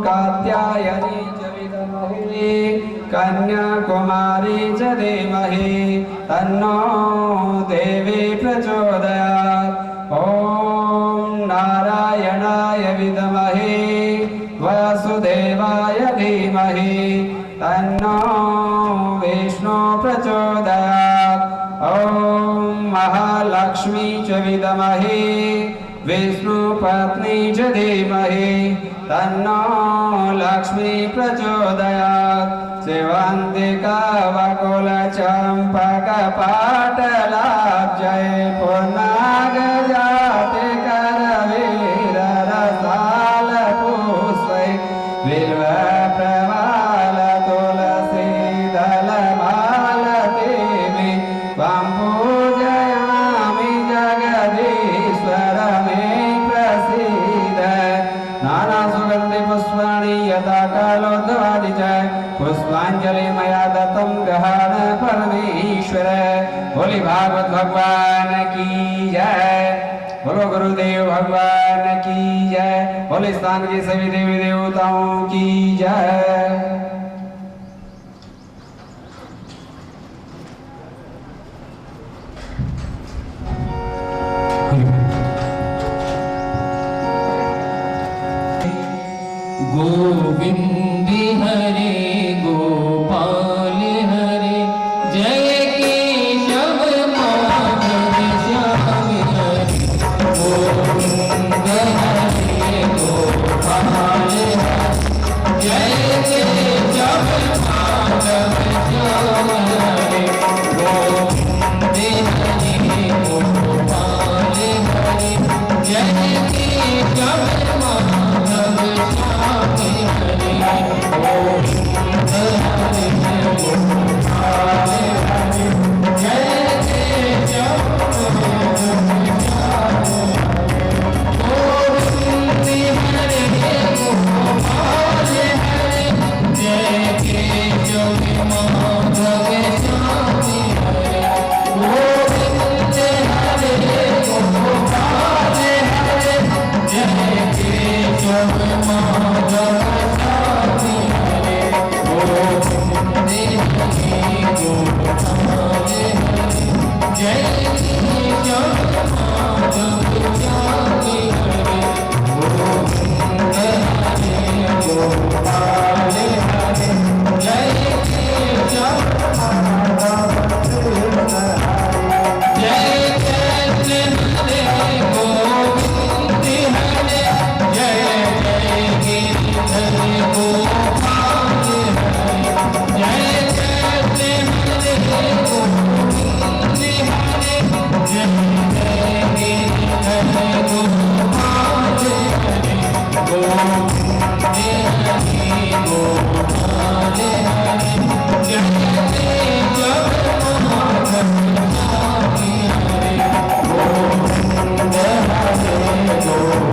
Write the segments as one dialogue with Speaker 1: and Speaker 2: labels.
Speaker 1: कात्यायनी च विद्महे कन्याकुमारी च धीमहि तन्नो देवी प्रचोदयात्। ॐ नारायणाय विद्महे वासुदेवाय धीमहि तन्नो विष्णु प्रचोदयात्। ॐ महालक्ष्मी च विद्महे विष्णुपत्नी च धीमहि तन्नो लक्ष्मी प्रचोदयात्। सेवन्तिका वकुल चंपक पाटलाब्जय पुन्नाग जाति करवीर रसाल पुष्पै बिल्व प्रवाल तुलसी दल मालती त्वं पूजयामि जगदीश्वर मे प्रसीद नाना सुगंधि पुष्पाणि यथा कालोद्भवादि च पुष्पांजलि मया दत्तं ग्रहण परमेश्वर। बोली भागवत भगवान की जय, बोलो गुरुदेव भगवान की जय, बोले स्थान के सभी देवी देवताओं की जय।
Speaker 2: गोविंद हरे गोपाल हरे जय केशव माधव श्याम हरे गोविंद हरे गोपाल हरे जय केशव माधव श्याम हरे गोविंद हरे गोपाल हरे जय केशव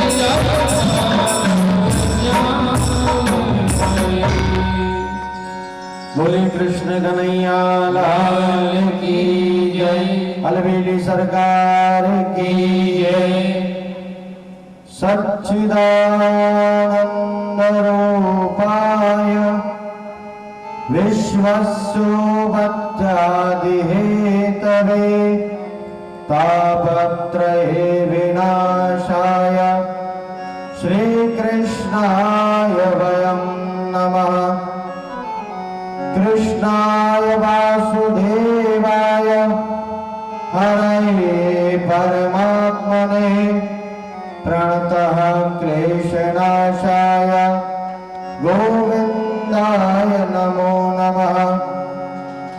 Speaker 2: माधव
Speaker 3: बोले कृष्ण कन्हैया लाल की जय, अलबेली सरकार की जय। सच्चिदानंद रूपाय विश्वस्योपत्यादिहेतवे तापत्रये विनाशाय श्रीकृष्णाय वयं नमः। कृष्णाय वासुदेवाय हरये परमात्मने प्रणतः क्लेशनाशाय गोविन्दाय नमो नमः।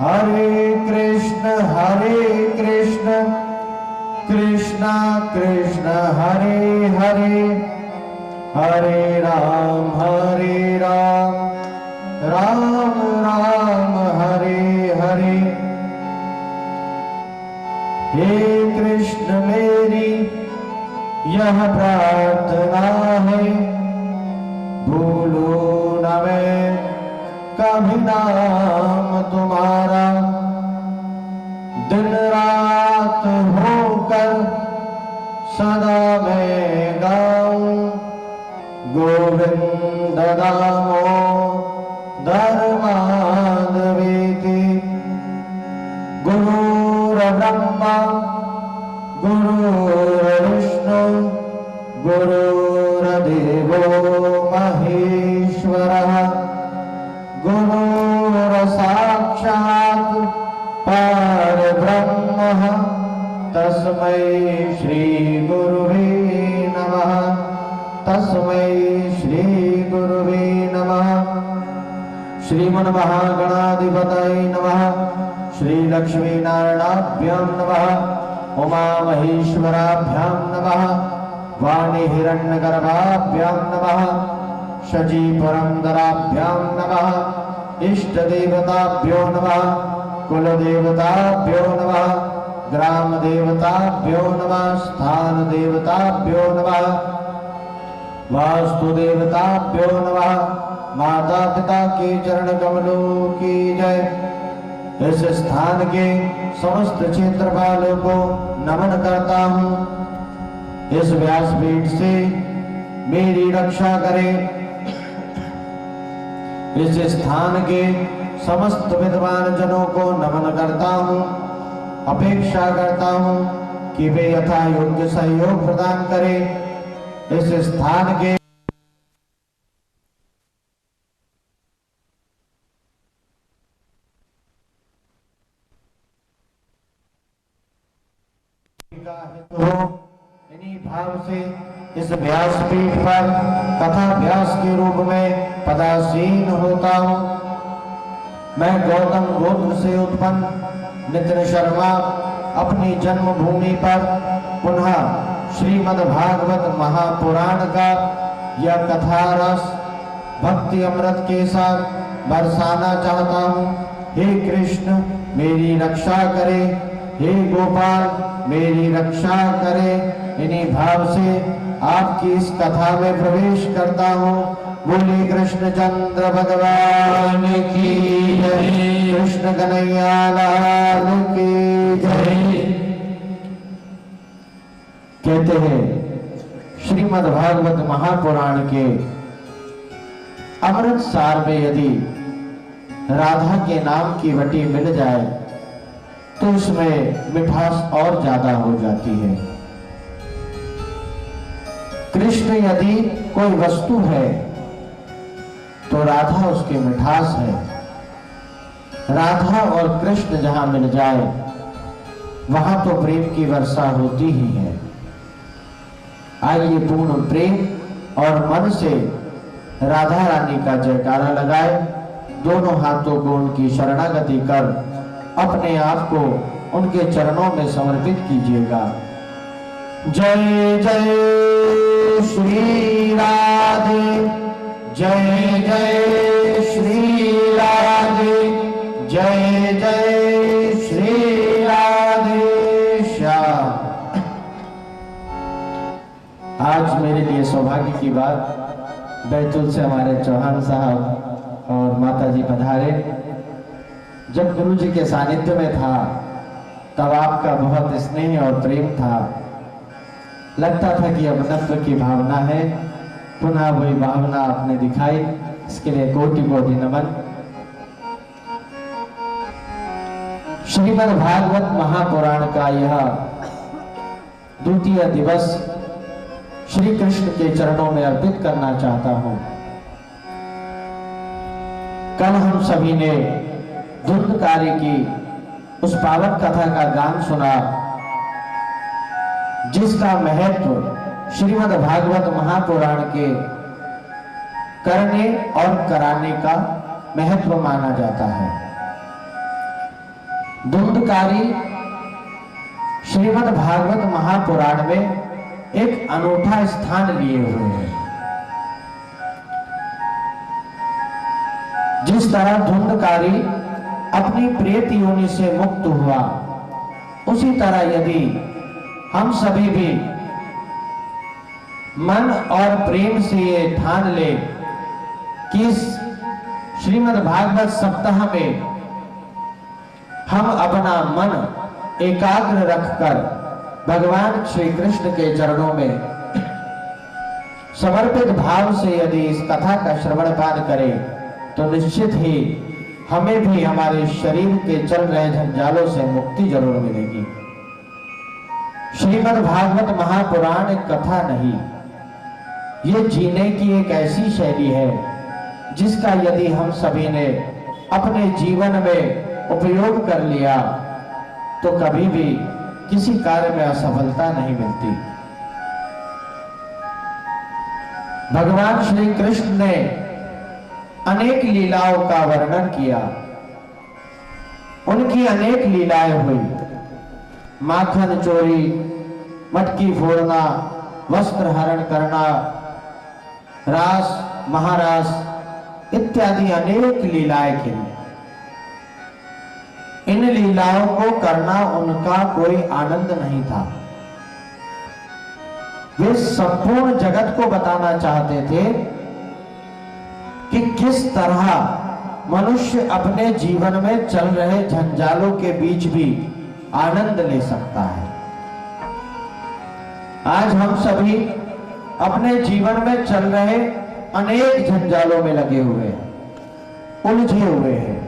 Speaker 3: हरे कृष्ण हरे कृष्ण कृष्ण कृष्ण हरे हरे हरे राम राम राम हरे हरे। हे कृष्ण मेरी यह प्रार्थना है, भूलो न मैं कभी नाम तुम्हारा, दिन रात होकर सदा मैं गाऊं गोविंद दामोदर माधवेति। गुरुर्ब्रह्मा गुरुर्विष्णु गुरुर्देवो महेश्वरः, गुरुर्साक्षात् परब्रह्मः, तस्मै श्री गुरुवे नमः, तस्मै श्री गुरुवे नमः। श्रीमन्महागणाधिपतये नमः, श्री लक्ष्मी नारायणाभ्यां नमः, उमा महेश्वराभ्यां नमः, वाणी हिरण्यगर्भाभ्यां नमः, शची पुरंदराभ्यां नमः, इष्ट देवताभ्यो नमः, कुल देवताभ्यो नमः, ग्राम देवताभ्यो नमः, स्थान देवताभ्यो नमः, वास्तु देवताभ्यो नमः। माता पिता के चरण कमलों की जय। इस स्थान के समस्त क्षेत्रपालों को नमन करता हूँ। इस व्यासपीठ से मेरी रक्षा करें। इस स्थान के समस्त विद्वान जनों को नमन करता हूँ। अपेक्षा करता हूँ कि वे यथा योग्य सहयोग प्रदान करें। इस स्थान के इन्हीं भाव से इस व्यासपीठ पर कथा व्यास के रूप में पदासीन होता हूँ। मैं गौतम गोत्र से उत्पन्न नितिन शर्मा अपनी जन्मभूमि पर पुनः श्रीमद् भागवत महापुराण का यह कथा रस भक्ति अमृत के साथ बरसाना चाहता हूँ। हे कृष्ण मेरी रक्षा करे, हे गोपाल मेरी रक्षा करे। इन्हीं भाव से आपकी इस कथा में प्रवेश करता हूँ। बोले कृष्ण चंद्र भगवान की जय, कृष्ण कन्हैया लाल की जय। कहते हैं श्रीमद् भागवत महापुराण के अमृत सार में यदि राधा के नाम की वटी मिल जाए तो उसमें मिठास और ज्यादा हो जाती है। कृष्ण यदि कोई वस्तु है तो राधा उसकी मिठास है। राधा और कृष्ण जहां मिल जाए वहां तो प्रेम की वर्षा होती ही है। आइए पूर्ण प्रेम और मन से राधा रानी का जयकारा लगाए। दोनों हाथों को उनकी शरणागति कर अपने आप को उनके चरणों में समर्पित कीजिएगा। जय जय श्री राधे, जय जय श्री राधे, जय जय श्री राधे श्याम। आज मेरे लिए सौभाग्य की बात, बैतूल से हमारे चौहान साहब और माता जी पधारे। जब गुरु जी के सानिध्य में था तब आपका बहुत स्नेह और प्रेम था। लगता था कि अपनत्व की भावना है, पुनः वही भावना आपने दिखाई, इसके लिए कोटि कोटि नमन। श्रीमद् भागवत महापुराण का यह द्वितीय दिवस श्री कृष्ण के चरणों में अर्पित करना चाहता हूं। कल हम सभी ने धुंधकारी की उस पावन कथा का गान सुना, जिसका महत्व श्रीमद् भागवत महापुराण के करने और कराने का महत्व माना जाता है। धुंधकारी श्रीमद् भागवत महापुराण में एक अनूठा स्थान लिए हुए हैं। जिस तरह धुंधकारी अपनी प्रेत योनि से मुक्त हुआ, उसी तरह यदि हम सभी भी मन और प्रेम से ये ठान ले कि इस श्रीमद् भागवत सप्ताह में हम अपना मन एकाग्र रखकर भगवान श्री कृष्ण के चरणों में समर्पित भाव से यदि इस कथा का श्रवण पान करें, तो निश्चित ही हमें भी हमारे शरीर के चल रहे जंजालों से मुक्ति जरूर मिलेगी। श्रीमद् भागवत महापुराण एक कथा नहीं, ये जीने की एक ऐसी शैली है जिसका यदि हम सभी ने अपने जीवन में उपयोग कर लिया तो कभी भी किसी कार्य में असफलता नहीं मिलती। भगवान श्री कृष्ण ने अनेक लीलाओं का वर्णन किया, उनकी अनेक लीलाएं हुई। माखन चोरी, मटकी फोड़ना, वस्त्र हरण करना, रास महारास इत्यादि अनेक लीलाएं की। इन लीलाओं को करना उनका कोई आनंद नहीं था। वे संपूर्ण जगत को बताना चाहते थे कि किस तरह मनुष्य अपने जीवन में चल रहे जंजालों के बीच भी आनंद ले सकता है। आज हम सभी अपने जीवन में चल रहे अनेक जंजालों में लगे हुए हैं, उलझे हुए हैं,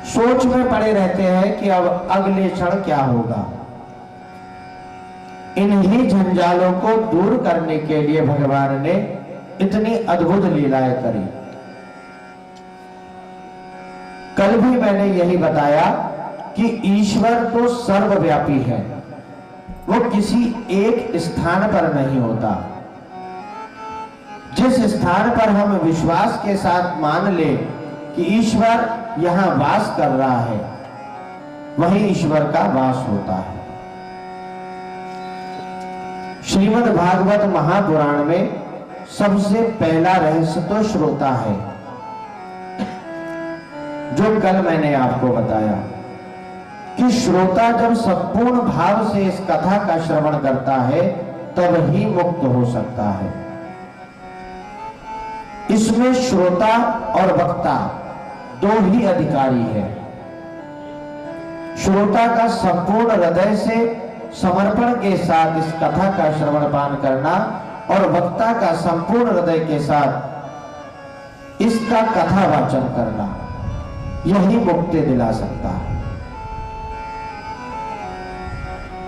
Speaker 3: सोच में पड़े रहते हैं कि अब अगले क्षण क्या होगा। इन्हीं जंजालों को दूर करने के लिए भगवान ने इतनी अद्भुत लीलाएं करी। कल भी मैंने यही बताया कि ईश्वर तो सर्वव्यापी है, वो किसी एक स्थान पर नहीं होता। जिस स्थान पर हम विश्वास के साथ मान ले कि ईश्वर यहां वास कर रहा है, वही ईश्वर का वास होता है। श्रीमद् भागवत महापुराण में सबसे पहला रहस्य तो श्रोता है, जो कल मैंने आपको बताया कि श्रोता जब संपूर्ण भाव से इस कथा का श्रवण करता है तब ही मुक्त हो सकता है। इसमें श्रोता और वक्ता दो ही अधिकारी है। श्रोता का संपूर्ण हृदय से समर्पण के साथ इस कथा का श्रवण पान करना और वक्ता का संपूर्ण हृदय के साथ इसका कथा वाचन करना, यही मुक्ति दिला सकता है।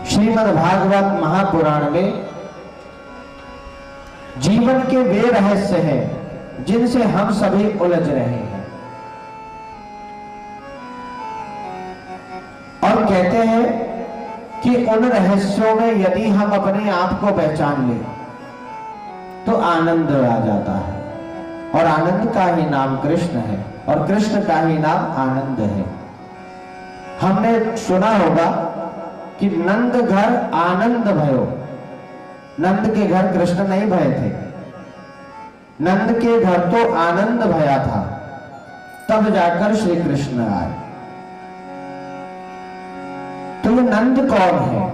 Speaker 3: श्रीमद् भागवत महापुराण में जीवन के वे रहस्य हैं जिनसे हम सभी उलझ रहे हैं, और कहते हैं कि उन रहस्यों में यदि हम अपने आप को पहचान लें तो आनंद आ जाता है, और आनंद का ही नाम कृष्ण है, और कृष्ण का ही नाम आनंद है। हमने सुना होगा कि नंद घर आनंद भयो। नंद के घर कृष्ण नहीं भये थे, नंद के घर तो आनंद भया था, तब जाकर श्री कृष्ण आए। तो ये नंद कौन है?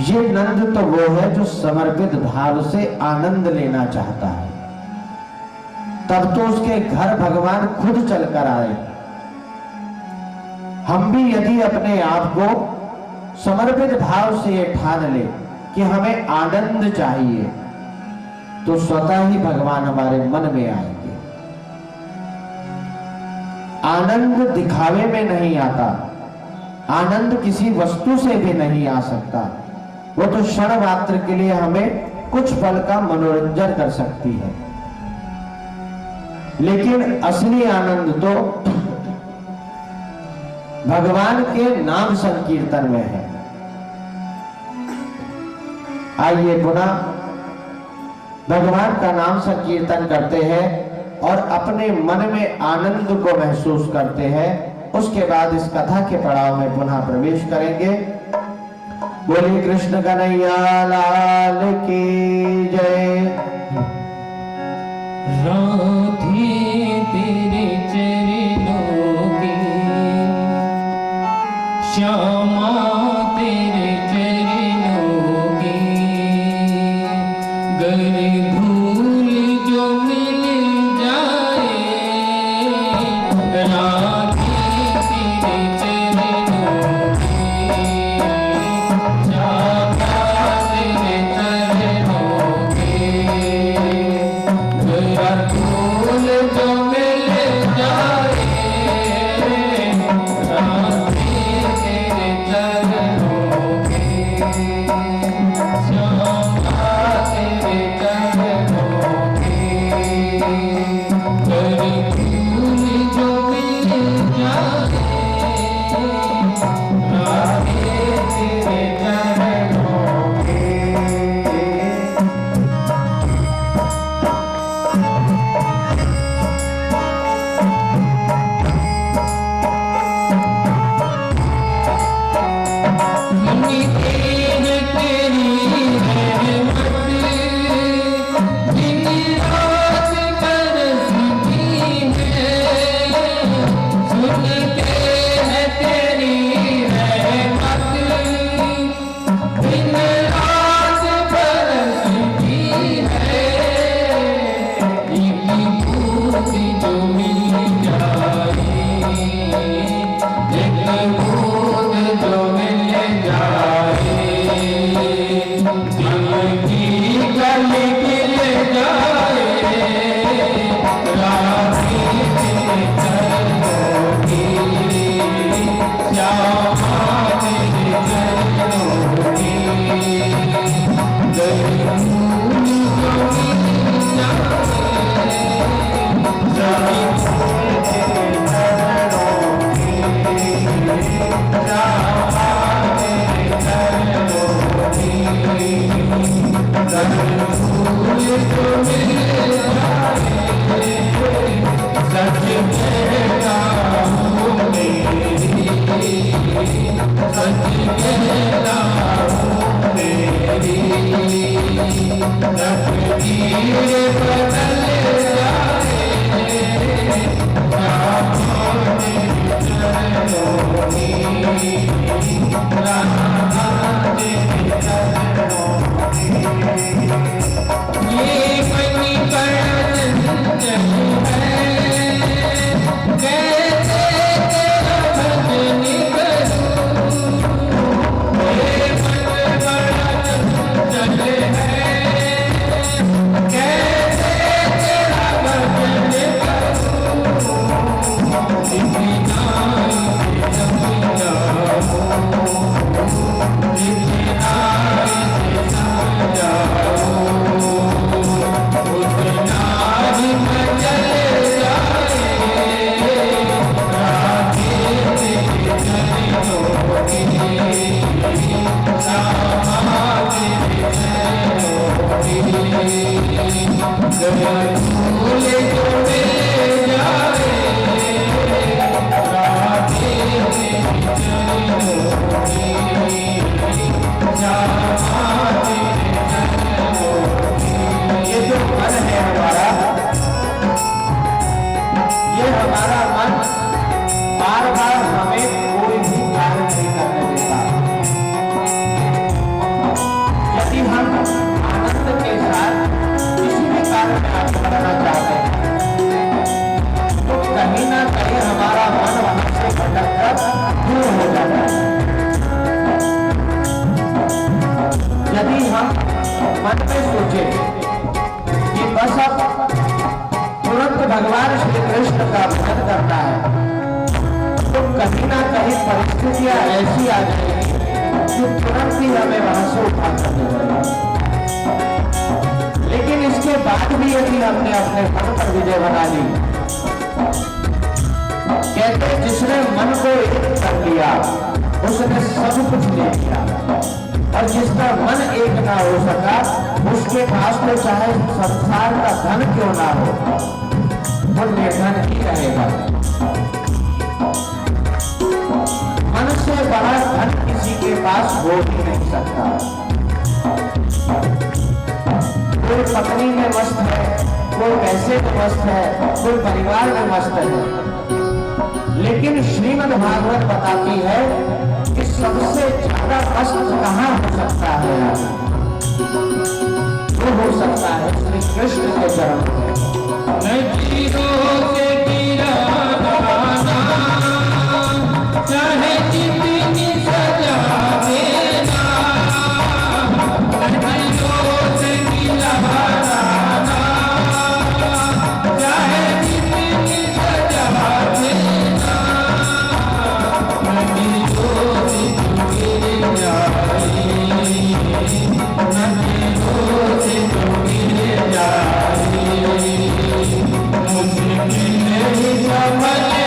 Speaker 3: ये नंद तो वो है जो समर्पित भाव से आनंद लेना चाहता है, तब तो उसके घर भगवान खुद चलकर आए। हम भी यदि अपने आप को समर्पित भाव से ये ठान ले कि हमें आनंद चाहिए, तो स्वतः ही भगवान हमारे मन में आएंगे। आनंद दिखावे में नहीं आता, आनंद किसी वस्तु से भी नहीं आ सकता। वो तो क्षण मात्र के लिए हमें कुछ पल का मनोरंजन कर सकती है, लेकिन असली आनंद तो भगवान के नाम संकीर्तन में है। आइए पुनः भगवान का नाम संकीर्तन करते हैं और अपने मन में आनंद को महसूस करते हैं। उसके बाद इस कथा के पड़ाव में पुनः प्रवेश करेंगे। बोलिए कृष्ण कन्हैया लाल की जय।
Speaker 2: राधे तेरे चरणों की, श्यामा तेरे चरणों की, गर भूल जो मिल जाए, राधे तेरे चरणों की, श्यामा तेरे चरणों की, गर भूल जो मिल जाए, राधे तेरे चरणों की, श्यामा तेरे चरणों की, गर भूल जो मिल जाए, राधे तेरे चरणों की। सुनते हैं तेरी रहमत, दिन रात बरसती है। सुनते हैं तेरी रहमत, दिन रात बरसती है। एक बूंद जो मिल जाए, एक बूंद जो मिल जाए, दिल की गली गिर जाए, राधे तेरे चरणों की, श्यामा तेरे चरणों की, गर भूल जो मिल जाए, राधे तेरे चरणों की, श्यामा तेरे चरणों की, गर भूल जो मिल जाए, सच कहता हूँ मेरी, सच कहता हूँ मेरी, तकदीर बदल जाए, श्यामा तेरे चरणों की, राधा तेरे चरणों की। ये बनी चंचल है, कैसे तेरा भजन करूं। ये मन बड़ा चंचल है, कैसे तेरा भजन करूं। इतना इसे समझाओ, इतना इसे समझाओ, उतना ही मचल जाए, राधे तेरे चरणों की, श्यामा तेरे चरणों की, गर भूल जो मिल जाए, राधे तेरे चरणों की, श्यामा तेरे चरणों की।
Speaker 3: ये जो मन है हमारा, ये हमारा मन बार बार हमें कोई भी कार्य नहीं करने देता। यदि हम आनंद के साथ किसी भी कार्य में आगे बढ़ना चाहते हैं, तो कहीं ना कहीं हमारा मन वहां से भटक कर दूर हो जाता है। यदि हम मन में सोचे कि बस अब तुरंत भगवान श्री कृष्ण का भजन करना है, तो कहीं ना कहीं परिस्थितियां ऐसी आ जाएगी कि तुरंत ही हमें वहां से उठा कर दे जाएगी। लेकिन इसके बाद भी यदि हमने अपने मन पर विजय बना ली, कहते जिसने मन को एक कर लिया उसने सब कुछ ले लिया, और जिसका मन एक ना हो सका उसके पास तो चाहे संसार का धन क्यों ना हो, वो निर्धन ही रहेगा। मन से बड़ा धन किसी के पास हो ही नहीं सकता। कोई पत्नी में मस्त है, कोई पैसे में मस्त है, कोई परिवार में मस्त है, लेकिन श्रीमद् भागवत बताती है कि सबसे ज्यादा मस्त कहाँ हो सकता है? वो हो सकता है श्री कृष्ण के चरण में।
Speaker 2: चाहे जितनी सजा देना, नदियों से गिरा लाना, चाहे जितनी सजा देना, नदियों से गिर जाए, नदियों से गिर जाए, मुझे नहीं समझ पाए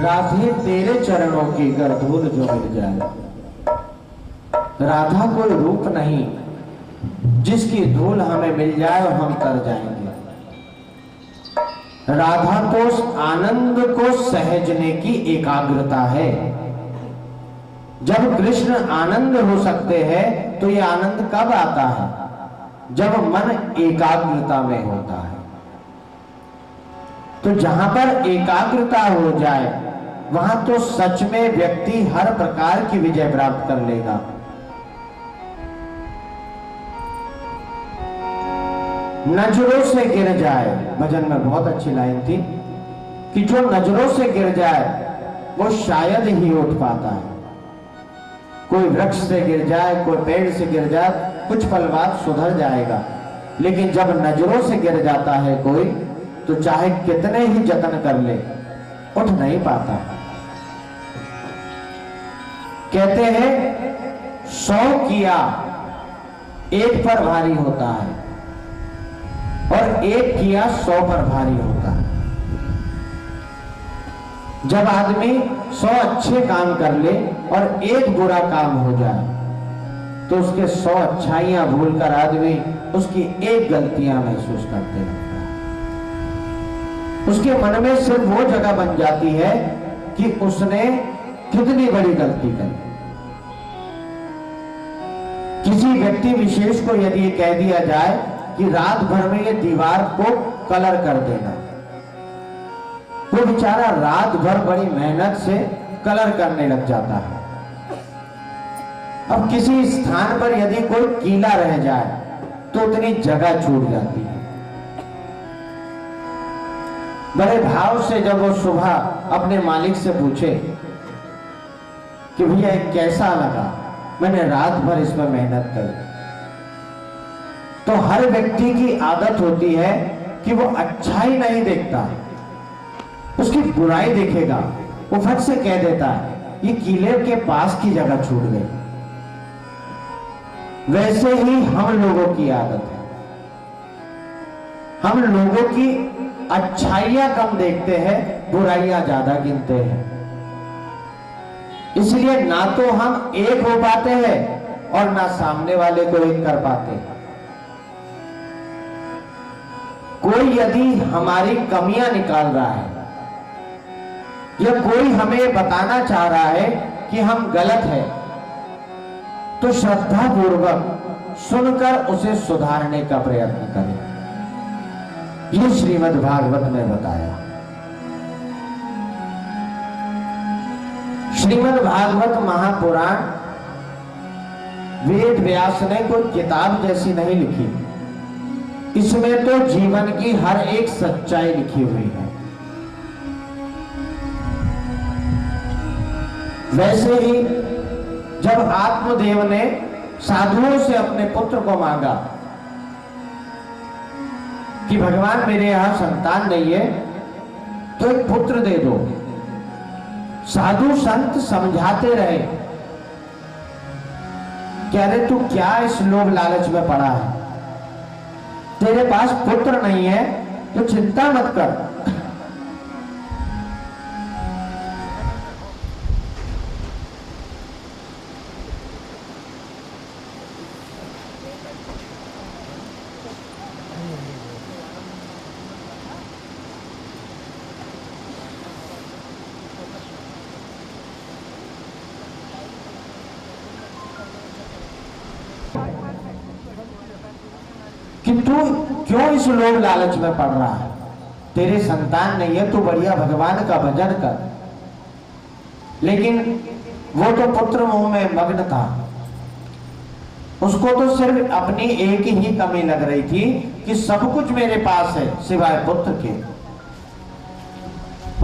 Speaker 3: राधे तेरे चरणों की कर धूल जो मिल जाए। राधा कोई रूप नहीं जिसकी धूल हमें मिल जाए और हम तर जाएंगे। राधा तो आनंद को सहजने की एकाग्रता है। जब कृष्ण आनंद हो सकते हैं तो ये आनंद कब आता है? जब मन एकाग्रता में होता है। तो जहां पर एकाग्रता हो जाए वहां तो सच में व्यक्ति हर प्रकार की विजय प्राप्त कर लेगा। नजरों से गिर जाए, भजन में बहुत अच्छी लाइन थी कि जो नजरों से गिर जाए वो शायद ही उठ पाता है। कोई वृक्ष से गिर जाए, कोई पेड़ से गिर जाए, कुछ पल बाद सुधर जाएगा, लेकिन जब नजरों से गिर जाता है कोई तो चाहे कितने ही जतन कर ले उठ नहीं पाता। कहते हैं 100 किया एक पर भारी होता है और एक किया 100 पर भारी होता है। जब आदमी 100 अच्छे काम कर ले और एक बुरा काम हो जाए तो उसके 100 अच्छाइयां भूलकर आदमी उसकी एक गलतियां महसूस करते रहता है। उसके मन में सिर्फ वो जगह बन जाती है कि उसने कितनी बड़ी गलती करी। किसी व्यक्ति विशेष को यदि कह दिया जाए कि रात भर में ये दीवार को कलर कर देना, तो बेचारा रात भर बड़ी मेहनत से कलर करने लग जाता है। अब किसी स्थान पर यदि कोई कीला रह जाए तो उतनी जगह छूट जाती है। बड़े भाव से जब वो सुबह अपने मालिक से पूछे कि भैया कैसा लगा, मैंने रात भर इसमें मेहनत करी, तो हर व्यक्ति की आदत होती है कि वो अच्छाई नहीं देखता, उसकी बुराई देखेगा। वो फट से कह देता है ये कीले के पास की जगह छूट गई। वैसे ही हम लोगों की आदत है, हम लोगों की अच्छाइयां कम देखते हैं, बुराइयां ज्यादा गिनते हैं। इसलिए ना तो हम एक हो पाते हैं और ना सामने वाले को एक कर पाते हैं। कोई यदि हमारी कमियां निकाल रहा है या कोई हमें बताना चाह रहा है कि हम गलत हैं, तो श्रद्धा पूर्वक सुनकर उसे सुधारने का प्रयत्न करें। ये श्रीमद् भागवत में बताया। श्रीमद् भागवत महापुराण वेद व्यास ने कोई किताब जैसी नहीं लिखी, इसमें तो जीवन की हर एक सच्चाई लिखी हुई है। वैसे ही जब आत्मदेव ने साधुओं से अपने पुत्र को मांगा कि भगवान मेरे यहां संतान नहीं है तो एक पुत्र दे दो, साधु संत समझाते रहे कि अरे तू क्या इस लोभ लालच में पड़ा है, तेरे पास पुत्र नहीं है तो चिंता मत कर। कि तू क्यों इस लोभ लालच में पड़ रहा है, तेरे संतान नहीं है, तू बढ़िया भगवान का भजन कर। लेकिन वो तो पुत्र मोह में मग्न था, उसको तो सिर्फ अपनी एक ही कमी लग रही थी कि सब कुछ मेरे पास है सिवाय पुत्र के।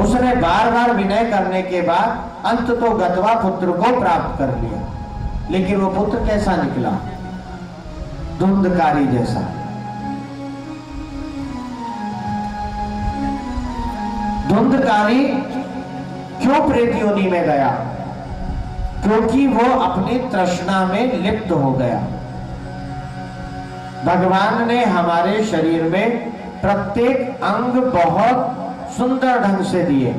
Speaker 3: उसने बार बार विनय करने के बाद अंत तो गतवा पुत्र को प्राप्त कर लिया, लेकिन वो पुत्र कैसा निकला, धुंधकारी जैसा। धुंधकारी क्यों प्रेत योनि में गया? क्योंकि वो अपनी तृष्णा में लिप्त हो गया। भगवान ने हमारे शरीर में प्रत्येक अंग बहुत सुंदर ढंग से दिए,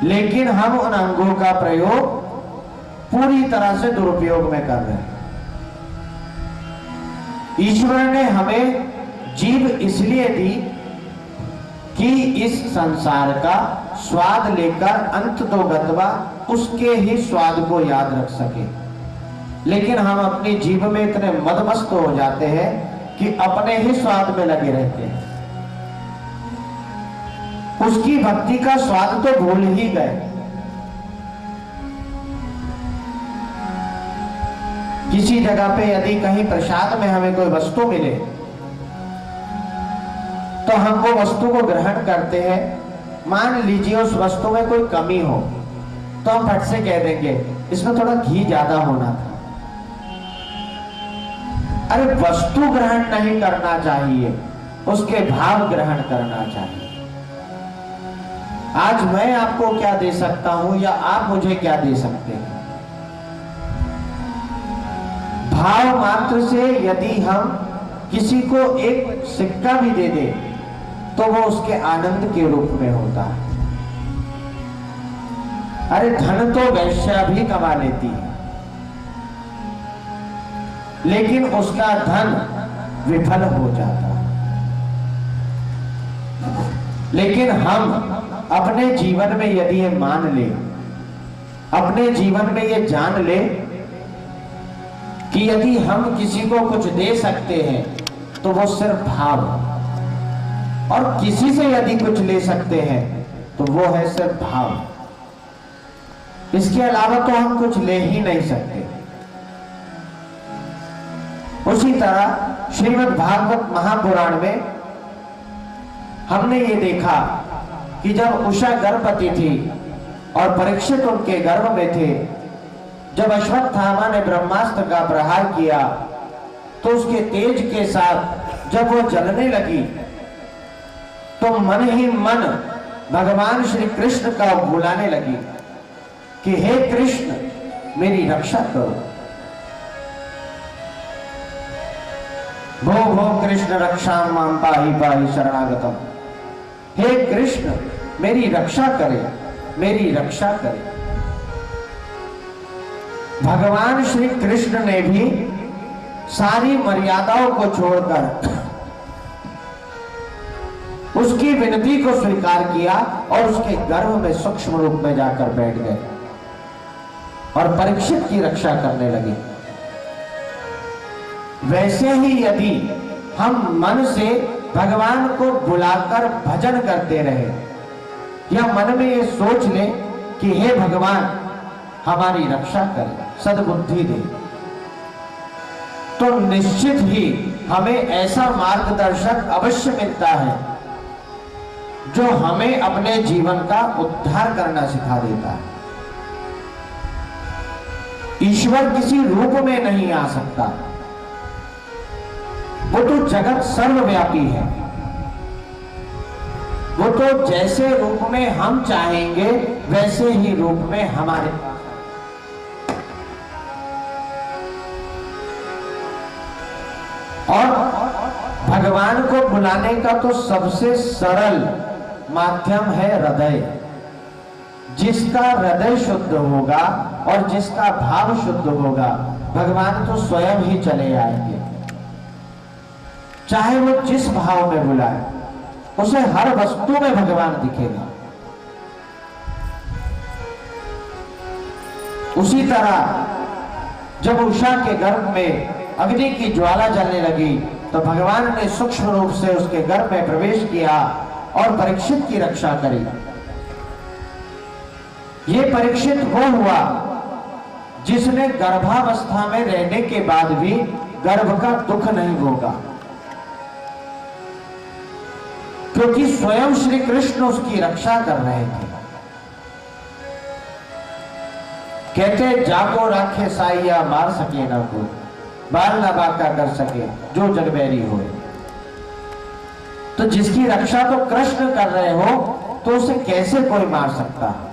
Speaker 3: लेकिन हम उन अंगों का प्रयोग पूरी तरह से दुरुपयोग में कर रहे हैं। ईश्वर ने हमें जीभ इसलिए दी कि इस संसार का स्वाद लेकर अंत तो गतवा उसके ही स्वाद को याद रख सके, लेकिन हम अपनी जीभ में इतने मदमस्त हो जाते हैं कि अपने ही स्वाद में लगे रहते हैं, उसकी भक्ति का स्वाद तो भूल ही गए। किसी जगह पे यदि कहीं प्रसाद में हमें कोई वस्तु मिले तो हम वो वस्तु को ग्रहण करते हैं। मान लीजिए उस वस्तु में कोई कमी हो तो हम फट से कह देंगे इसमें थोड़ा घी ज्यादा होना था। अरे वस्तु ग्रहण नहीं करना चाहिए, उसके भाव ग्रहण करना चाहिए। आज मैं आपको क्या दे सकता हूं या आप मुझे क्या दे सकते हैं, भाव मात्र से यदि हम किसी को एक सिक्का भी दे दे तो वो उसके आनंद के रूप में होता है। अरे धन तो वैश्या भी कमा लेती है, लेकिन उसका धन विफल हो जाता है। लेकिन हम अपने जीवन में यदि ये मान ले, अपने जीवन में ये जान ले कि यदि हम किसी को कुछ दे सकते हैं तो वो सिर्फ भाव, और किसी से यदि कुछ ले सकते हैं तो वो है सिर्फ भाव, इसके अलावा तो हम कुछ ले ही नहीं सकते। उसी तरह श्रीमद् भागवत महापुराण में हमने ये देखा कि जब उषा गर्भवती थी और परीक्षित उनके गर्भ में थे, जब अश्वत्थामा ने ब्रह्मास्त्र का प्रहार किया तो उसके तेज के साथ जब वो जलने लगी तो मन ही मन भगवान श्री कृष्ण का बुलाने लगी कि हे कृष्ण मेरी रक्षा करो। भो भो कृष्ण रक्षा मां पाहि पाहि शरणागतम। हे कृष्ण मेरी रक्षा करे, मेरी रक्षा करे। भगवान श्री कृष्ण ने भी सारी मर्यादाओं को छोड़कर उसकी विनती को स्वीकार किया और उसके गर्भ में सूक्ष्म रूप में जाकर बैठ गए और परीक्षित की रक्षा करने लगे। वैसे ही यदि हम मन से भगवान को बुलाकर भजन करते रहे या मन में ये सोच ले कि हे भगवान हमारी रक्षा करे, सद्बुद्धि दे, तो निश्चित ही हमें ऐसा मार्गदर्शक अवश्य मिलता है जो हमें अपने जीवन का उद्धार करना सिखा देता है। ईश्वर किसी रूप में नहीं आ सकता, वो तो जगत सर्वव्यापी है। वो तो जैसे रूप में हम चाहेंगे वैसे ही रूप में हमारे और भगवान को बुलाने का तो सबसे सरल माध्यम है हृदय। जिसका हृदय शुद्ध होगा और जिसका भाव शुद्ध होगा, भगवान तो स्वयं ही चले आएंगे। चाहे वो जिस भाव में बुलाए, उसे हर वस्तु में भगवान दिखेगा। उसी तरह जब उषा के गर्भ में अग्नि की ज्वाला जलने लगी तो भगवान ने सूक्ष्म रूप से उसके गर्भ में प्रवेश किया और परीक्षित की रक्षा करी। ये परीक्षित वो हुआ जिसने गर्भावस्था में रहने के बाद भी गर्भ का दुख नहीं भोगा, क्योंकि स्वयं श्री कृष्ण उसकी रक्षा कर रहे थे। कहते जाको राखे साइया मार सके ना को, बाल ना बाका कर सके जो जगबैरी हो। तो जिसकी रक्षा तो कृष्ण कर रहे हो तो उसे कैसे कोई मार सकता है?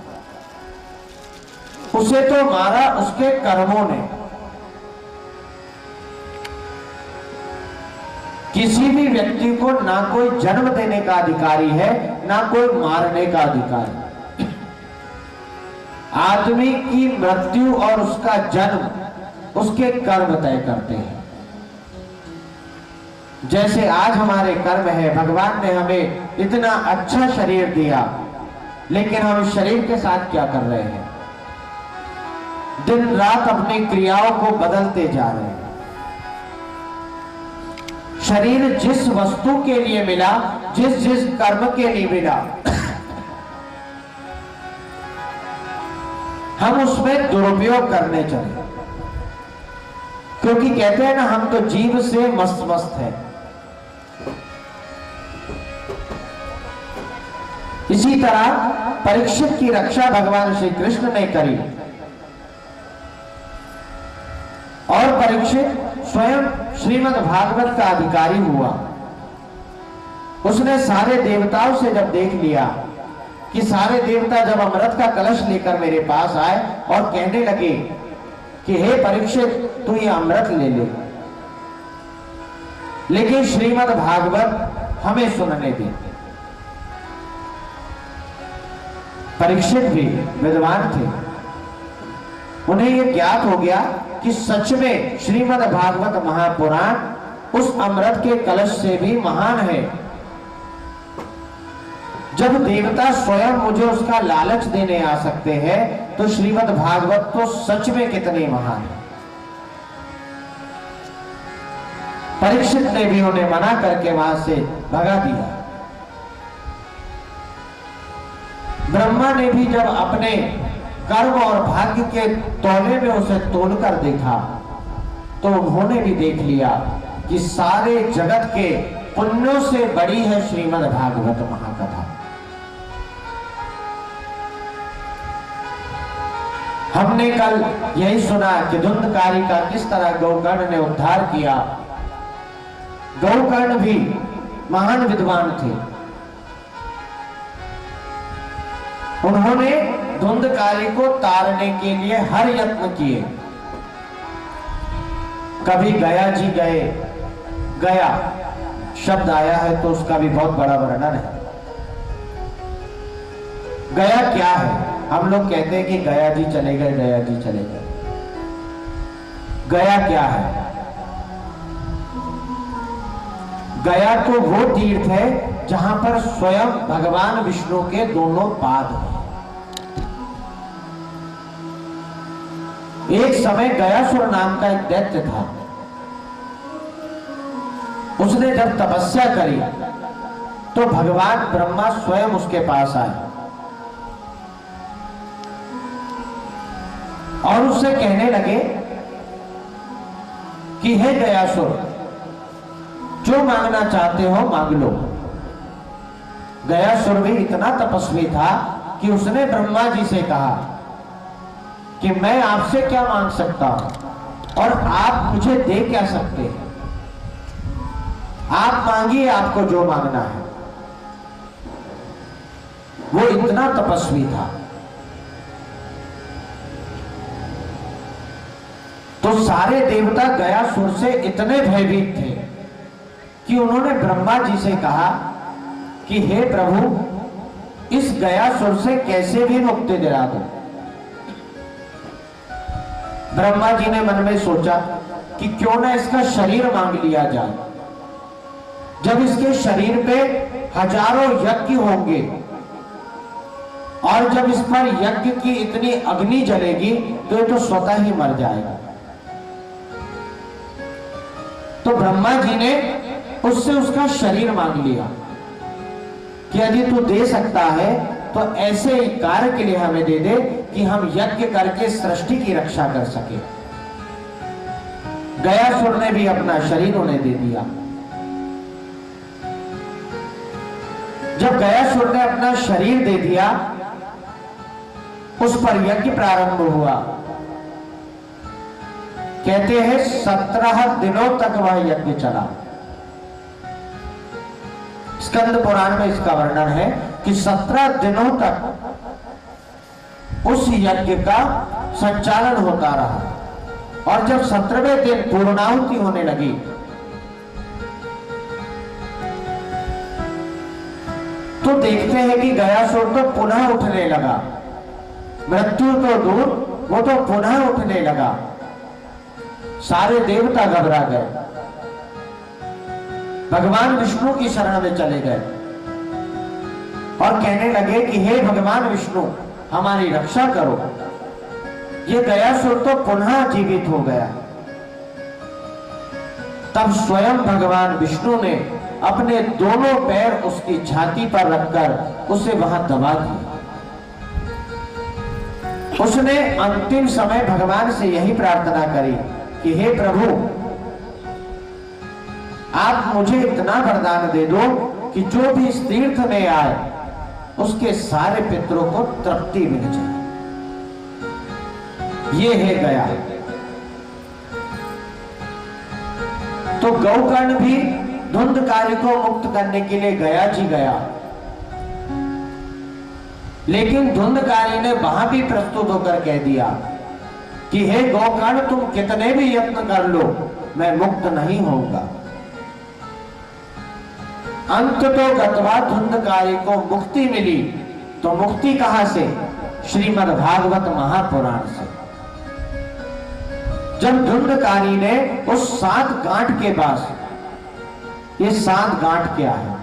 Speaker 3: उसे तो मारा उसके कर्मों ने। किसी भी व्यक्ति को ना कोई जन्म देने का अधिकारी है, ना कोई मारने का अधिकारी। आदमी की मृत्यु और उसका जन्म उसके कर्म तय करते हैं। जैसे आज हमारे कर्म है, भगवान ने हमें इतना अच्छा शरीर दिया, लेकिन हम इस शरीर के साथ क्या कर रहे हैं? दिन रात अपनी क्रियाओं को बदलते जा रहे हैं। शरीर जिस वस्तु के लिए मिला, जिस जिस कर्म के लिए मिला, हम उसमें दुरुपयोग करने चले। क्योंकि कहते हैं ना, हम तो जीव से मस्त मस्त है। इसी तरह परीक्षित की रक्षा भगवान श्री कृष्ण ने करी और परीक्षित स्वयं श्रीमद् भागवत का अधिकारी हुआ। उसने सारे देवताओं से जब देख लिया कि सारे देवता जब अमृत का कलश लेकर मेरे पास आए और कहने लगे कि हे परीक्षित तू ये अमृत ले ले, लेकिन श्रीमद् भागवत हमें सुनने दें। परीक्षित भी विद्वान थे, उन्हें यह ज्ञात हो गया कि सच में श्रीमद् भागवत महापुराण उस अमृत के कलश से भी महान है। जब देवता स्वयं मुझे उसका लालच देने आ सकते हैं तो श्रीमद् भागवत तो सच में कितने महान है। परीक्षित ने भी उन्हें मना करके वहां से भगा दिया। ब्रह्मा ने भी जब अपने कर्म और भाग्य के तौले में उसे तोलकर देखा तो उन्होंने भी देख लिया कि सारे जगत के पुण्यों से बड़ी है श्रीमद् भागवत महाकथा। हमने कल यही सुना कि धुंधकारी का किस तरह गौकर्ण ने उद्धार किया। गौकर्ण भी महान विद्वान थे, उन्होंने धुंधकारी को तारने के लिए हर यत्न किए। कभी गया जी गए, गया शब्द आया है तो उसका भी बहुत बड़ा वर्णन है। गया क्या है? हम लोग कहते हैं कि गया जी चले गए, गया जी चले गए। गया क्या है? गया तो वो तीर्थ है जहां पर स्वयं भगवान विष्णु के दोनों पाद हैं। एक समय गयासुर नाम का एक दैत्य था। उसने जब तपस्या करी तो भगवान ब्रह्मा स्वयं उसके पास आए और उससे कहने लगे कि हे गयासुर, जो मांगना चाहते हो मांग लो। गयासुर भी इतना तपस्वी था कि उसने ब्रह्मा जी से कहा कि मैं आपसे क्या मांग सकता हूं और आप मुझे दे क्या सकते हैं? आप मांगिए आपको जो मांगना है। वो इतना तपस्वी था। तो सारे देवता गयासुर से इतने भयभीत थे कि उन्होंने ब्रह्मा जी से कहा कि हे प्रभु, इस गयासुर से कैसे भी मुक्ति दिला दो। ब्रह्मा जी ने मन में सोचा कि क्यों ना इसका शरीर मांग लिया जाए। जब इसके शरीर पे हजारों यज्ञ होंगे और जब इस पर यज्ञ की इतनी अग्नि जलेगी तो ये तो स्वतः ही मर जाएगा। तो ब्रह्मा जी ने उससे उसका शरीर मांग लिया कि यदि तू दे सकता है तो ऐसे ही कार्य के लिए हमें दे दे कि हम यज्ञ करके सृष्टि की रक्षा कर सके। गयासुर ने भी अपना शरीर उन्हें दे दिया। जब गयासुर ने अपना शरीर दे दिया, उस पर यज्ञ प्रारंभ हुआ। कहते हैं 17 दिनों तक वह यज्ञ चला। स्कंद पुराण में इसका वर्णन है कि 17 दिनों तक उस यज्ञ का संचालन होता रहा और जब 17वें दिन पूर्णाहुति होने लगी तो देखते हैं कि गयासुर तो पुनः उठने लगा। मृत्यु तो दूर, वो तो पुनः उठने लगा। सारे देवता घबरा गए, भगवान विष्णु की शरण में चले गए और कहने लगे कि हे भगवान विष्णु, हमारी रक्षा करो। ये गयासुर तो पुनः जीवित हो गया। तब स्वयं भगवान विष्णु ने अपने दोनों पैर उसकी छाती पर रखकर उसे वहां दबा दिया। उसने अंतिम समय भगवान से यही प्रार्थना करी कि हे प्रभु, आप मुझे इतना वरदान दे दो कि जो भी इस तीर्थ में आए उसके सारे पितरों को तृप्ति मिल जाए। ये है गया। तो गौकर्ण भी धुंधकारी को मुक्त करने के लिए गया जी गया, लेकिन धुंधकारी ने वहां भी प्रस्तुत होकर कह दिया कि हे गौकर्ण, तुम कितने भी यत्न कर लो, मैं मुक्त नहीं होऊंगा। अंत तो गत्वा धुंधकारी को मुक्ति मिली। तो मुक्ति कहां से? श्रीमद् भागवत महापुराण से। जब धुंधकारी ने उस 7 गांठ के पास, ये 7 गांठ क्या है?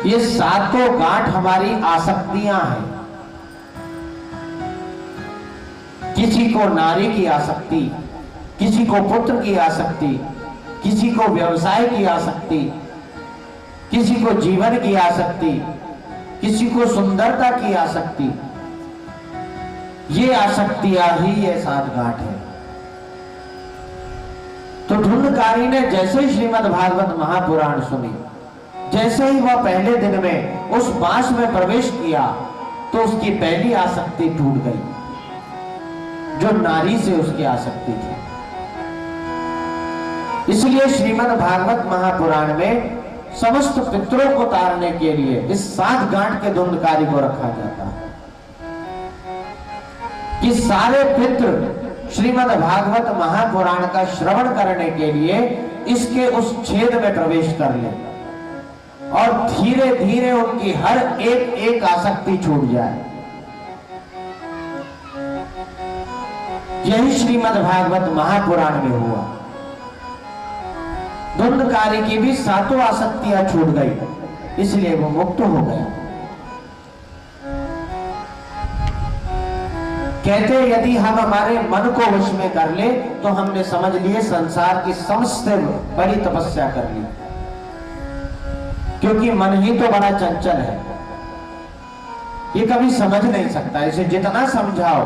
Speaker 3: ये 7 गांठ हमारी आसक्तियां हैं। किसी को नारी की आसक्ति, किसी को पुत्र की आसक्ति, किसी को व्यवसाय की आसक्ति, किसी को जीवन की आसक्ति, किसी को सुंदरता की आसक्ति। ये आसक्तियां ही ये 7 गांठ है। तो धुंधकारी ने जैसे ही श्रीमद् भागवत महापुराण सुनी, जैसे ही वह पहले दिन में उस बांस में प्रवेश किया, तो उसकी पहली आसक्ति टूट गई, जो नारी से उसकी आसक्ति थी। इसलिए श्रीमद् भागवत महापुराण में समस्त पितरों को तारने के लिए इस 7 गांठ के धुंधकारी को रखा जाता है कि सारे पितृ श्रीमद् भागवत महापुराण का श्रवण करने के लिए इसके उस छेद में प्रवेश कर ले और धीरे धीरे उनकी हर एक आसक्ति छूट जाए। यही श्रीमद् भागवत महापुराण में हुआ। धुंधकारी की भी 7 आसक्तियां छूट गई, इसलिए वो मुक्त हो गया। कहते यदि हम हमारे मन को वश में कर ले तो हमने समझ लिए संसार की सबसे बड़ी तपस्या कर ली, क्योंकि मन ही तो बड़ा चंचल है, ये कभी समझ नहीं सकता। इसे जितना समझाओ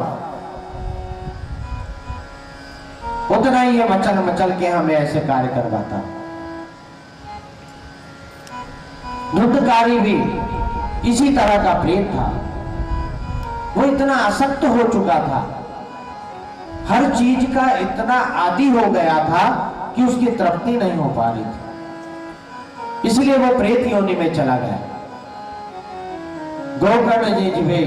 Speaker 3: उतना ही ये मचल मचल के हमें ऐसे कार्य करवाता। धुंधकारी भी इसी तरह का प्रेत था। वो इतना आसक्त हो चुका था, हर चीज का इतना आदी हो गया था कि उसकी तृप्ति नहीं हो पा रही थी, इसलिए वो प्रेत योनि में चला गया। गोकर्ण जी भी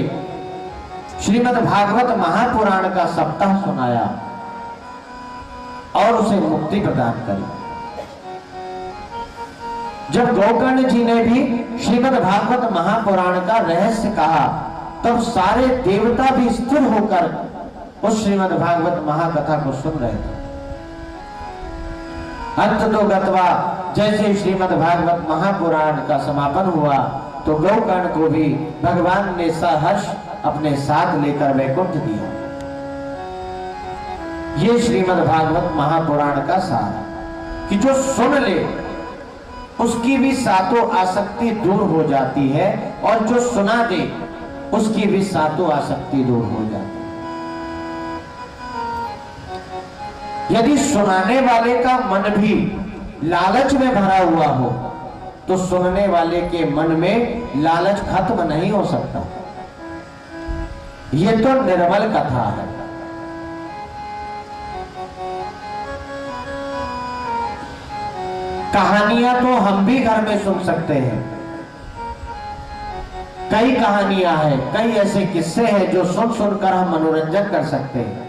Speaker 3: श्रीमद् भागवत महापुराण का सप्ताह सुनाया और उसे मुक्ति प्रदान करी। जब गोकर्ण जी ने भी श्रीमद् भागवत महापुराण का रहस्य कहा, तब सारे देवता भी स्थिर होकर उस श्रीमद् भागवत महाकथा को सुन रहे थे। अंत तो गत्वा, जैसे श्रीमद् भागवत महापुराण का समापन हुआ तो गोकर्ण को भी भगवान ने सहर्ष अपने साथ लेकर वैकुंठ दिया। ये श्रीमद् भागवत महापुराण का सार कि जो सुन ले उसकी भी 7 आसक्ति दूर हो जाती है, और जो सुना दे उसकी भी 7 आसक्ति दूर हो जाती है। यदि सुनाने वाले का मन भी लालच में भरा हुआ हो तो सुनने वाले के मन में लालच खत्म नहीं हो सकता। यह तो निर्मल कथा है। कहानियां तो हम भी घर में सुन सकते हैं, कई कहानियां हैं, कई ऐसे किस्से हैं जो सुन सुनकर हम मनोरंजन कर सकते हैं।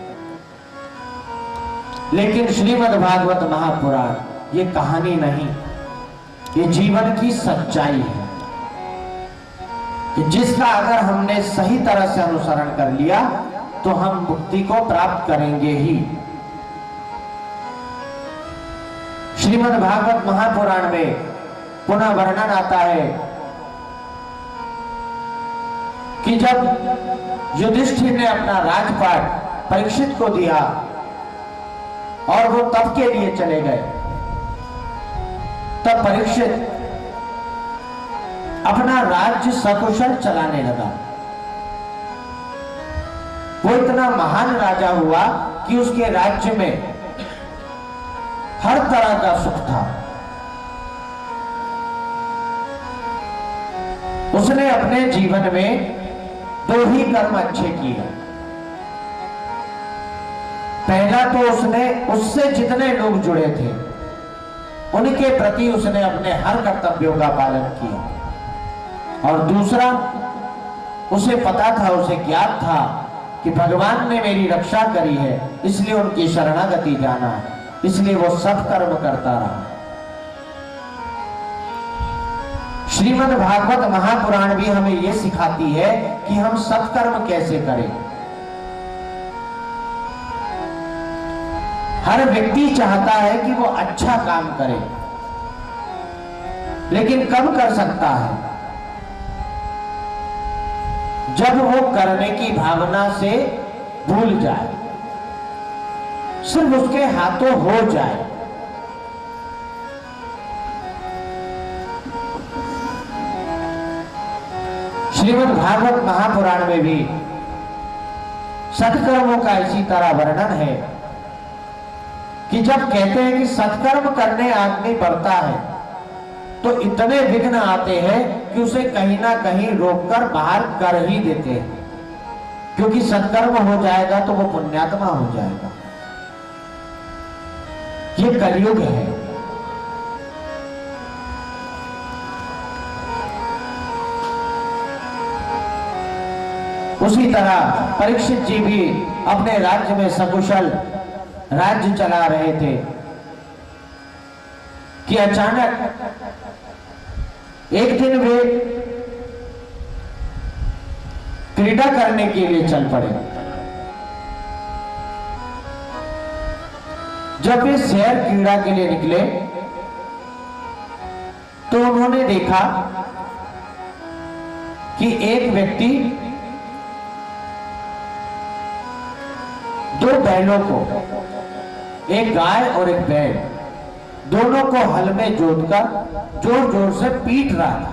Speaker 3: लेकिन श्रीमद् भागवत महापुराण ये कहानी नहीं, ये जीवन की सच्चाई है कि जिसका अगर हमने सही तरह से अनुसरण कर लिया तो हम मुक्ति को प्राप्त करेंगे ही। श्रीमद् भागवत महापुराण में पुनः वर्णन आता है कि जब युधिष्ठिर ने अपना राजपाट परीक्षित को दिया और वो तप के लिए चले गए, तब परीक्षित अपना राज्य सकुशल चलाने लगा। वो इतना महान राजा हुआ कि उसके राज्य में हर तरह का सुख था। उसने अपने जीवन में 2 ही कर्म अच्छे किए। पहला तो उसने उससे जितने लोग जुड़े थे उनके प्रति उसने अपने हर कर्तव्यों का पालन किया, और दूसरा उसे पता था, उसे ज्ञात था कि भगवान ने मेरी रक्षा करी है, इसलिए उनकी शरणागति जाना है, इसलिए वो सब कर्म करता रहा। श्रीमद् भागवत महापुराण भी हमें यह सिखाती है कि हम सत्कर्म कैसे करें। हर व्यक्ति चाहता है कि वो अच्छा काम करे, लेकिन कब कर सकता है? जब वो करने की भावना से भूल जाए, सिर्फ उसके हाथों हो जाए। श्रीमद् भागवत महापुराण में भी सत्कर्मों का इसी तरह वर्णन है कि जब कहते हैं कि सत्कर्म करने आदमी बढ़ता है तो इतने विघ्न आते हैं कि उसे कहीं ना कहीं रोककर बाहर कर ही देते हैं, क्योंकि सत्कर्म हो जाएगा तो वो पुण्यात्मा हो जाएगा। ये कलयुग है। उसी तरह परीक्षित जी भी अपने राज्य में सकुशल राज्य चला रहे थे कि अचानक एक दिन वे क्रीड़ा करने के लिए चल पड़े। जब वे शहर क्रीड़ा के लिए निकले तो उन्होंने देखा कि एक व्यक्ति दो बैलों को, एक गाय और एक बैल, दोनों को हल में जोतकर जोर जोर से पीट रहा था।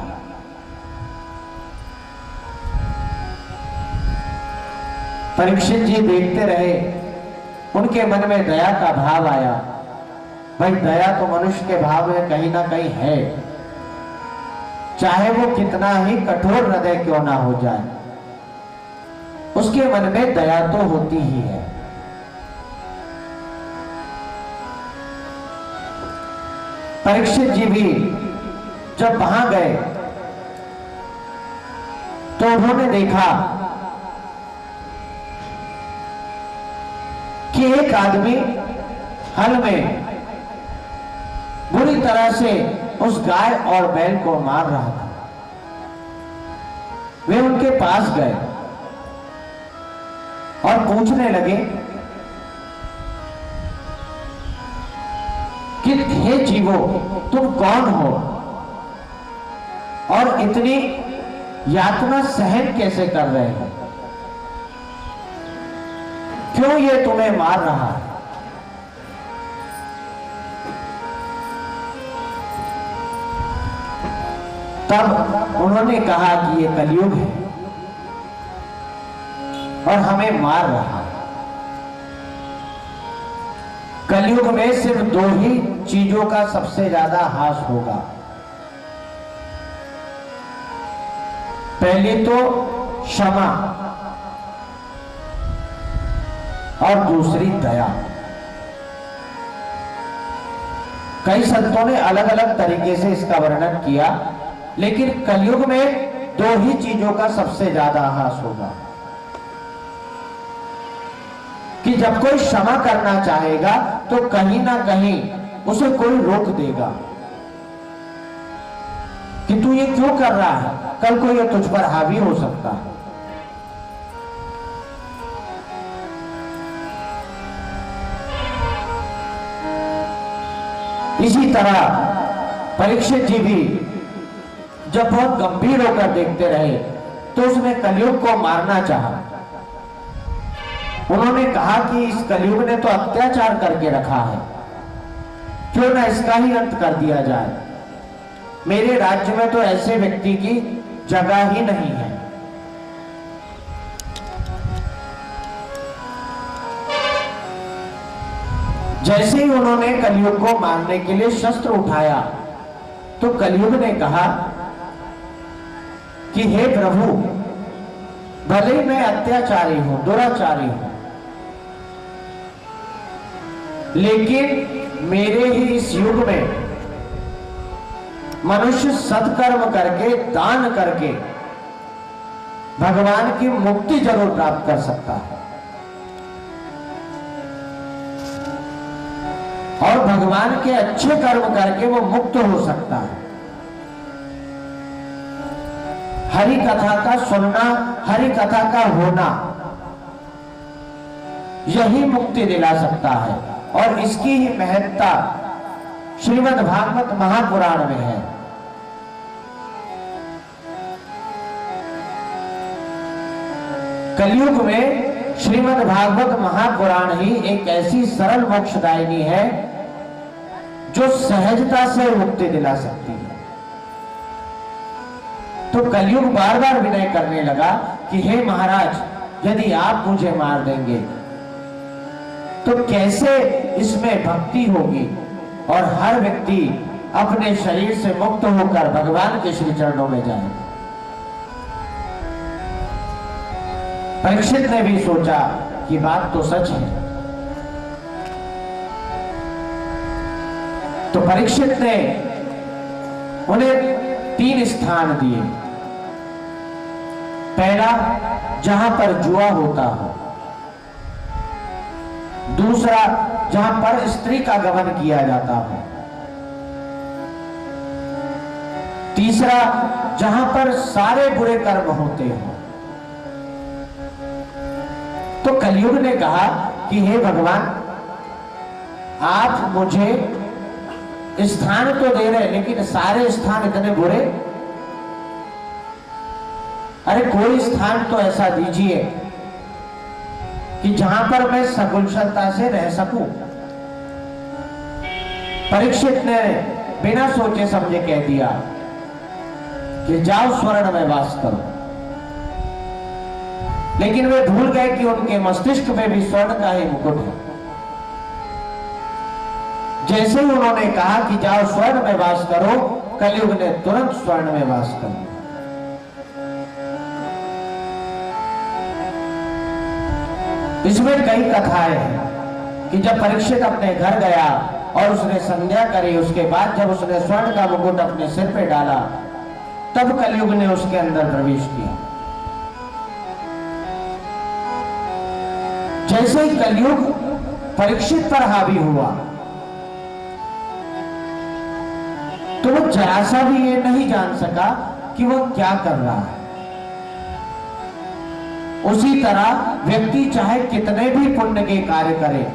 Speaker 3: परीक्षित जी देखते रहे। उनके मन में दया का भाव आया। भाई, दया तो मनुष्य के भाव में कहीं ना कहीं है, चाहे वो कितना ही कठोर हृदय क्यों ना हो जाए, उसके मन में दया तो होती ही है। परीक्षित जी भी जब वहां गए तो उन्होंने देखा कि एक आदमी हल में बुरी तरह से उस गाय और बैल को मार रहा था। वे उनके पास गए और पूछने लगे कि हे जीवो, तुम कौन हो और इतनी यातना सहन कैसे कर रहे हो? क्यों ये तुम्हें मार रहा है? तब उन्होंने कहा कि ये कलयुग है और हमें मार रहा है। कलयुग में सिर्फ दो ही चीजों का सबसे ज्यादा हास होगा। पहली तो क्षमा और दूसरी दया। कई संतों ने अलग अलग तरीके से इसका वर्णन किया, लेकिन कलयुग में दो ही चीजों का सबसे ज्यादा हास होगा कि जब कोई क्षमा करना चाहेगा तो कहीं ना कहीं उसे कोई रोक देगा कि तू ये क्यों कर रहा है, कल को ये तुझ पर हावी हो सकता है। इसी तरह परीक्षित जी भी जब बहुत गंभीर होकर देखते रहे तो उसने कलयुग को मारना चाहा। उन्होंने कहा कि इस कलयुग ने तो अत्याचार करके रखा है, क्यों ना इसका ही अंत कर दिया जाए। मेरे राज्य में तो ऐसे व्यक्ति की जगह ही नहीं है। जैसे ही उन्होंने कलयुग को मारने के लिए शस्त्र उठाया तो कलयुग ने कहा कि हे प्रभु, भले मैं अत्याचारी हूं, दुराचारी हूं, लेकिन मेरे ही इस युग में मनुष्य सत्कर्म करके, दान करके भगवान की मुक्ति जरूर प्राप्त कर सकता है और भगवान के अच्छे कर्म करके वो मुक्त हो सकता है। हरि कथा का सुनना, हरि कथा का होना, यही मुक्ति दिला सकता है। और इसकी ही महत्ता श्रीमद् भागवत महापुराण में है। कलयुग में श्रीमद् भागवत महापुराण ही एक ऐसी सरल मोक्षदायिनी है जो सहजता से मुक्ति दिला सकती है। तो कलयुग बार बार विनय करने लगा कि हे महाराज, यदि आप मुझे मार देंगे तो कैसे इसमें भक्ति होगी और हर व्यक्ति अपने शरीर से मुक्त होकर भगवान के श्री चरणों में जाए। परीक्षित ने भी सोचा कि बात तो सच है। तो परीक्षित ने उन्हें 3 स्थान दिए। पहला, जहां पर जुआ होता हो। दूसरा, जहां पर स्त्री का गमन किया जाता हो। तीसरा, जहां पर सारे बुरे कर्म होते हो। तो कलयुग ने कहा कि हे भगवान, आप मुझे स्थान तो दे रहे, लेकिन सारे स्थान इतने बुरे। अरे कोई स्थान तो ऐसा दीजिए कि जहां पर मैं सकुशलता से रह सकूं। परीक्षित ने बिना सोचे समझे कह दिया कि जाओ स्वर्ण में वास करो। लेकिन वे भूल गए कि उनके मस्तिष्क में भी स्वर्ण का ही मुकुट है। जैसे ही उन्होंने कहा कि जाओ स्वर्ण में वास करो, कलयुग ने तुरंत स्वर्ण में वास कर लिया। इसमें कई कथाएं हैं कि जब परीक्षित अपने घर गया और उसने संध्या करी, उसके बाद जब उसने स्वर्ण का मुकुट अपने सिर पे डाला, तब कलयुग ने उसके अंदर प्रवेश किया। जैसे ही कलयुग परीक्षित पर हावी हुआ, तो वो जरा सा भी ये नहीं जान सका कि वो क्या कर रहा है। उसी तरह व्यक्ति चाहे कितने भी पुण्य के कार्य करे,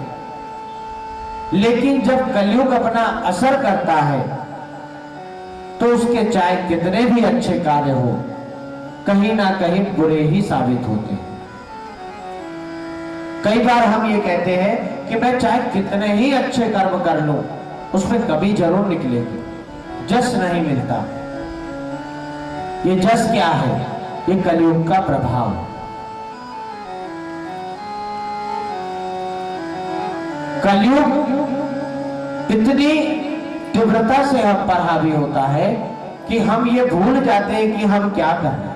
Speaker 3: लेकिन जब कलयुग अपना असर करता है तो उसके चाहे कितने भी अच्छे कार्य हो, कहीं ना कहीं बुरे ही साबित होते हैं। कई बार हम ये कहते हैं कि मैं चाहे कितने ही अच्छे कर्म कर लूं, उसमें कभी जरूर निकलेगी, जस नहीं मिलता। ये जस क्या है? ये कलयुग का प्रभाव। कलयुग इतनी तीव्रता से हम पर हावी होता है कि हम ये भूल जाते हैं कि हम क्या कर रहे हैं।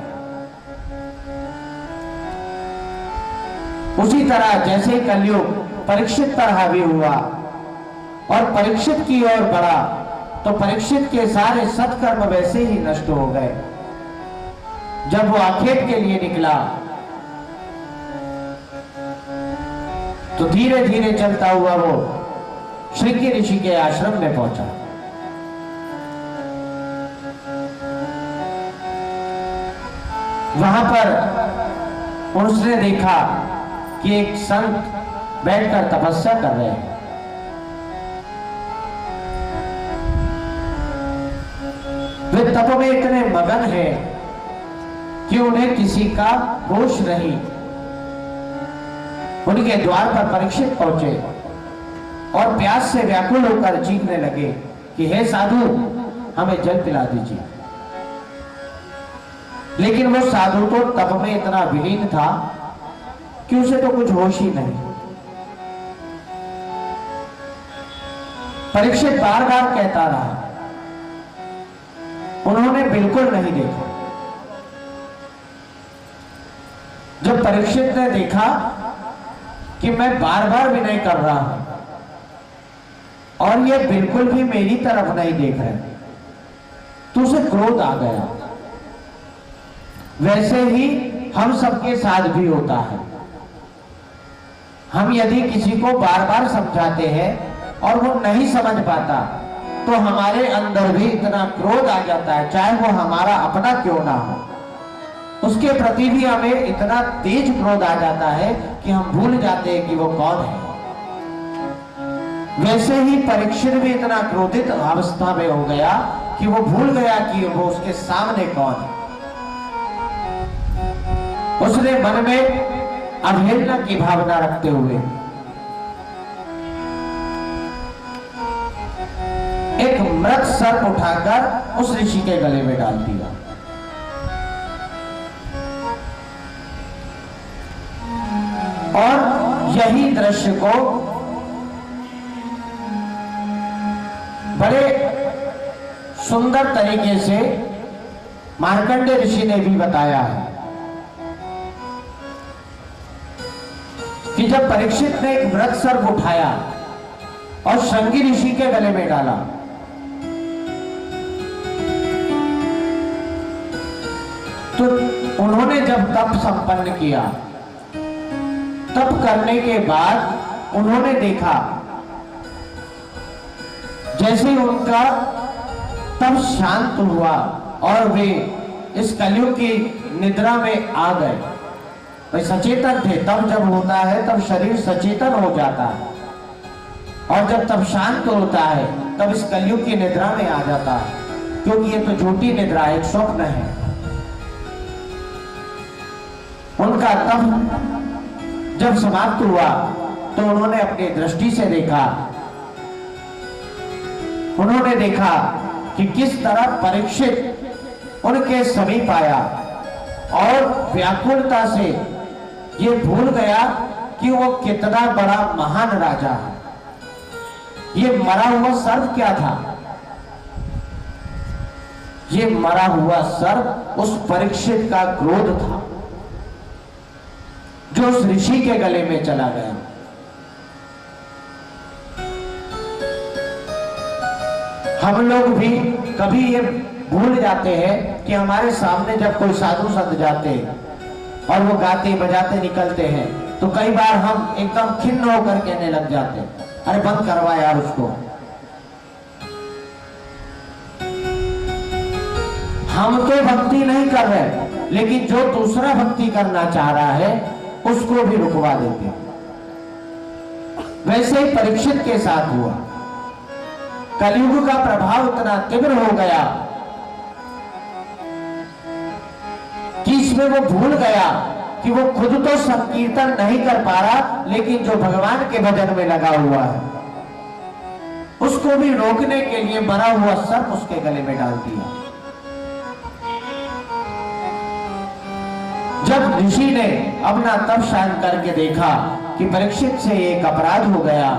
Speaker 3: उसी तरह जैसे कलयुग परीक्षित पर हावी हुआ और परीक्षित की ओर बढ़ा, तो परीक्षित के सारे सत्कर्म वैसे ही नष्ट हो गए। जब वो आखेट के लिए निकला तो धीरे धीरे चलता हुआ वो श्रृंगी ऋषि के आश्रम में पहुंचा। वहां पर उसने देखा कि एक संत बैठकर तपस्या कर रहे हैं। वे तप में इतने मगन हैं कि उन्हें किसी का होश नहीं। उनके द्वार पर परीक्षित पहुंचे और प्यास से व्याकुल होकर चीखने लगे कि हे साधु, हमें जल पिला दीजिए। लेकिन वो साधु तो तप में इतना विलीन था कि उसे तो कुछ होश ही नहीं। परीक्षित बार बार कहता रहा, उन्होंने बिल्कुल नहीं देखा। जब परीक्षित ने देखा कि मैं बार बार विनय कर रहा हूं और ये बिल्कुल भी मेरी तरफ नहीं देख रहे, तो उसे क्रोध आ गया। वैसे ही हम सबके साथ भी होता है। हम यदि किसी को बार बार समझाते हैं और वो नहीं समझ पाता, तो हमारे अंदर भी इतना क्रोध आ जाता है, चाहे वो हमारा अपना क्यों ना हो। उसके प्रति भी हमें इतना तेज क्रोध आ जाता है कि हम भूल जाते हैं कि वो कौन है। वैसे ही परीक्षित भी इतना क्रोधित अवस्था में हो गया कि वो भूल गया कि वो उसके सामने कौन है। उसने मन में अवहेलना की भावना रखते हुए एक मृत सर्प उठाकर उस ऋषि के गले में डाल दिया। और यही दृश्य को बड़े सुंदर तरीके से मार्कंडेय ऋषि ने भी बताया है कि जब परीक्षित ने एक मृत सर्प उठाया और श्रृंगी ऋषि के गले में डाला, तो उन्होंने जब तप संपन्न किया, तप करने के बाद उन्होंने देखा जैसे ही उनका तप शांत हुआ और वे इस कलयुग की निद्रा में आ गए। वे सचेतन थे। तब जब होता है तब शरीर सचेतन हो जाता है, और जब तब शांत होता है तब इस कलयुग की निद्रा में आ जाता है, क्योंकि ये तो झूठी निद्रा है, एक स्वप्न है। उनका तप जब समाप्त हुआ तो उन्होंने अपनी दृष्टि से देखा, उन्होंने देखा कि किस तरह परीक्षित उनके समीप आया और व्याकुलता से ये भूल गया कि वो कितना बड़ा महान राजा है। ये मरा हुआ सर्प क्या था? ये मरा हुआ सर्प उस परीक्षित का क्रोध था जो उस ऋषि के गले में चला गया। हम लोग भी कभी ये भूल जाते हैं कि हमारे सामने जब कोई साधु संत जाते और वो गाते बजाते निकलते हैं तो कई बार हम एकदम खिन्न होकर कहने लग जाते हैं, अरे बंद करवा यार उसको। हम तो भक्ति नहीं कर रहे, लेकिन जो दूसरा भक्ति करना चाह रहा है उसको भी रुकवा देते। वैसे ही परीक्षित के साथ हुआ। कलयुग का प्रभाव इतना तीव्र हो गया कि इसमें वो भूल गया कि वो खुद तो संकीर्तन नहीं कर पा रहा, लेकिन जो भगवान के भजन में लगा हुआ है उसको भी रोकने के लिए मरा हुआ सर्प उसके गले में डाल दिया। जब ऋषि ने अपना तप शांत करके देखा कि परीक्षित से एक अपराध हो गया,